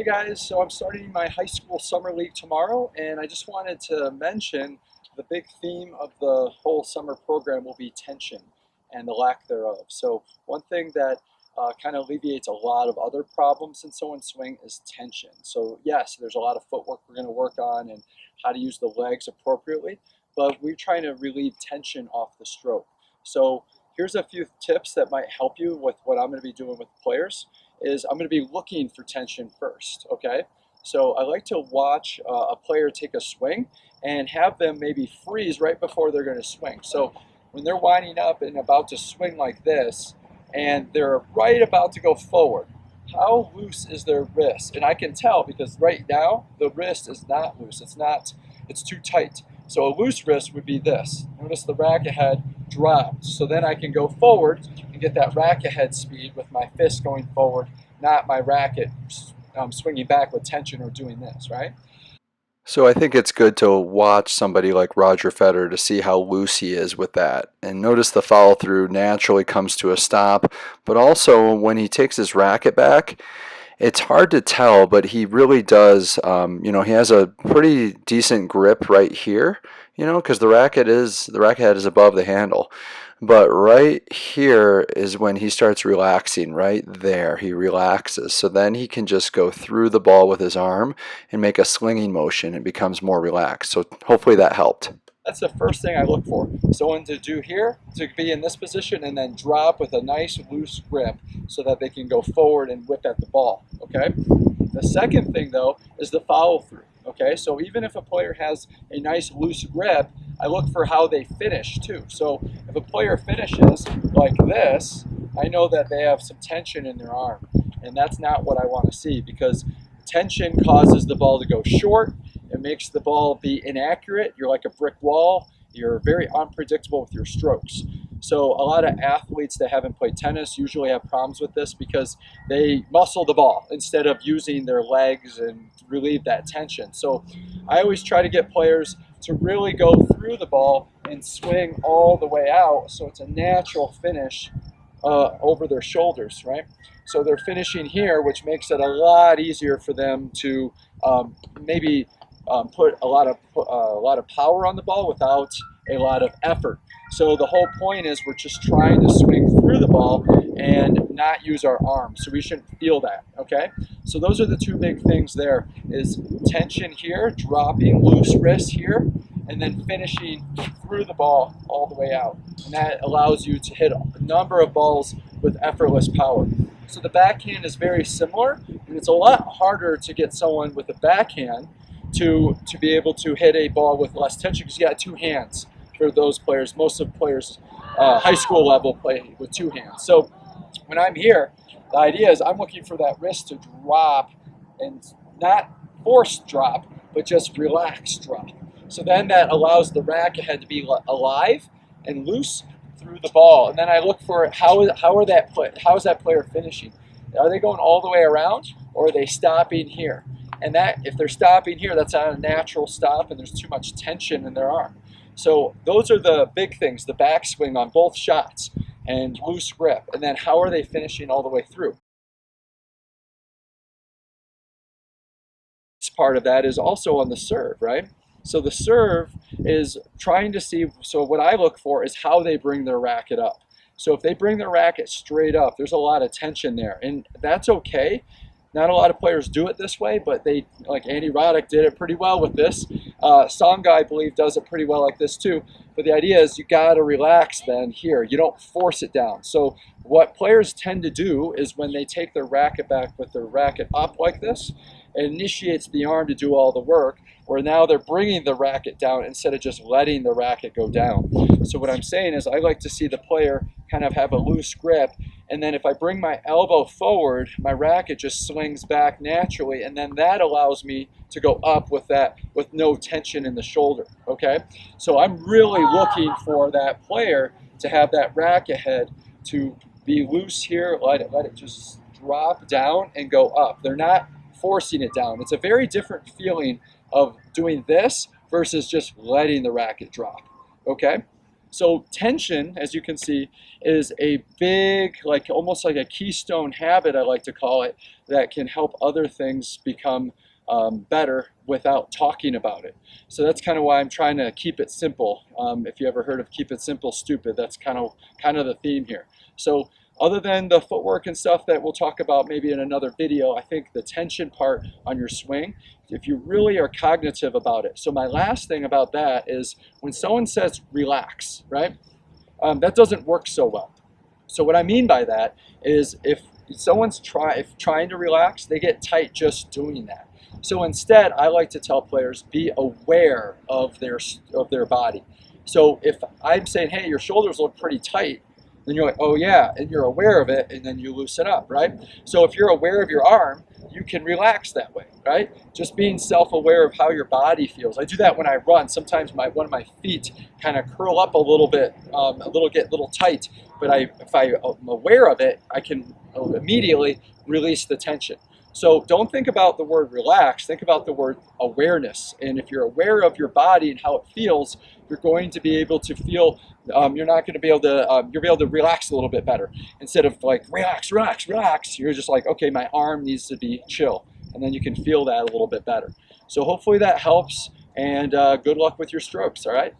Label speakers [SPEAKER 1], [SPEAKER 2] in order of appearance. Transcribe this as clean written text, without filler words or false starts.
[SPEAKER 1] guys, so I'm starting my high school summer league tomorrow, and I just wanted to mention the big theme of the whole summer program will be tension and the lack thereof. So one thing that kind of alleviates a lot of other problems in someone's swing is tension. So yes, there's a lot of footwork we're going to work on and how to use the legs appropriately, but we're trying to relieve tension off the stroke. So here's a few tips that might help you with what I'm going to be doing with players. I'm going to be looking for tension first, okay? So I like to watch a player take a swing and have them maybe freeze right before they're going to swing. So when they're winding up and about to swing like this, and they're right about to go forward, how loose is their wrist? And I can tell because right now the wrist is not loose. It's too tight. So a loose wrist would be this. Notice the racket head dropped. So then I can go forward and get that racket head speed with my fist going forward, not my racket swinging back with tension or doing this, right?
[SPEAKER 2] So I think it's good to watch somebody like Roger Federer to see how loose he is with that. And notice the follow through naturally comes to a stop, but also when he takes his racket back, it's hard to tell, but he really does. He has a pretty decent grip right here. Because the racket head is above the handle. But right here is when he starts relaxing. Right there, he relaxes. So then he can just go through the ball with his arm and make a slinging motion. It becomes more relaxed. So hopefully that helped.
[SPEAKER 1] That's the first thing I look for. Someone to do here, to be in this position and then drop with a nice loose grip so that they can go forward and whip at the ball, okay? The second thing though is the follow through, okay? So even if a player has a nice loose grip, I look for how they finish too. So if a player finishes like this, I know that they have some tension in their arm, and that's not what I want to see because tension causes the ball to go short. It makes the ball be inaccurate. You're like a brick wall. You're very unpredictable with your strokes. So a lot of athletes that haven't played tennis usually have problems with this because they muscle the ball instead of using their legs and relieve that tension. So I always try to get players to really go through the ball and swing all the way out so it's a natural finish over their shoulders, right? So they're finishing here, which makes it a lot easier for them to maybe put a lot of power on the ball without a lot of effort. So the whole point is we're just trying to swing through the ball and not use our arms. So we shouldn't feel that, okay? So those are the two big things there is tension here, dropping loose wrist here, and then finishing through the ball all the way out. And that allows you to hit a number of balls with effortless power. So the backhand is very similar, and it's a lot harder to get someone with a backhand to be able to hit a ball with less tension because you got two hands for those players. Most of the players high school level play with two hands. So when I'm here, the idea is I'm looking for that wrist to drop and not force drop, but just relax drop. So then that allows the racket head to be alive and loose through the ball. And then I look for how is that player finishing? Are they going all the way around or are they stopping here? And that if they're stopping here, that's not a natural stop and there's too much tension in their arm. So those are the big things, the backswing on both shots and loose grip. And then how are they finishing all the way through? Part of that is also on the serve, right? So the serve is trying to see, so what I look for is how they bring their racket up. So if they bring their racket straight up, there's a lot of tension there, and that's okay. Not a lot of players do it this way, but they, like Andy Roddick did it pretty well with this. Songa, I believe, does it pretty well like this too. But the idea is you got to relax then here. You don't force it down. So what players tend to do is when they take their racket back with their racket up like this, it initiates the arm to do all the work, where now they're bringing the racket down instead of just letting the racket go down. So what I'm saying is I like to see the player kind of have a loose grip, and then if I bring my elbow forward, my racket just swings back naturally, and then that allows me to go up with that with no tension in the shoulder, okay? So I'm really looking for that player to have that racket head to be loose here, let it just drop down and go up. They're not forcing it down. It's a very different feeling of doing this versus just letting the racket drop, okay? So tension, as you can see, is a big, like almost like a keystone habit, I like to call it, that can help other things become better without talking about it. So that's kind of why I'm trying to keep it simple. If you ever heard of keep it simple, stupid, that's kind of the theme here. So other than the footwork and stuff that we'll talk about maybe in another video, I think the tension part on your swing, if you really are cognitive about it. So my last thing about that is when someone says relax, right? That doesn't work so well. So what I mean by that is if someone's trying to relax, they get tight just doing that. So instead, I like to tell players, be aware of their body. So if I'm saying, hey, your shoulders look pretty tight, then you're like, oh yeah, and you're aware of it, and then you loosen up, right? So if you're aware of your arm, you can relax that way, right? Just being self-aware of how your body feels. I do that when I run. Sometimes one of my feet kind of curl up a little bit, get a little tight, but if I'm aware of it, I can immediately release the tension. So don't think about the word relax, think about the word awareness. And if you're aware of your body and how it feels, you're going to be able to feel, you're not going to be able to, you'll be able to relax a little bit better. Instead of like, relax, relax, relax, you're just like, okay, my arm needs to be chill. And then you can feel that a little bit better. So hopefully that helps, and good luck with your strokes, all right?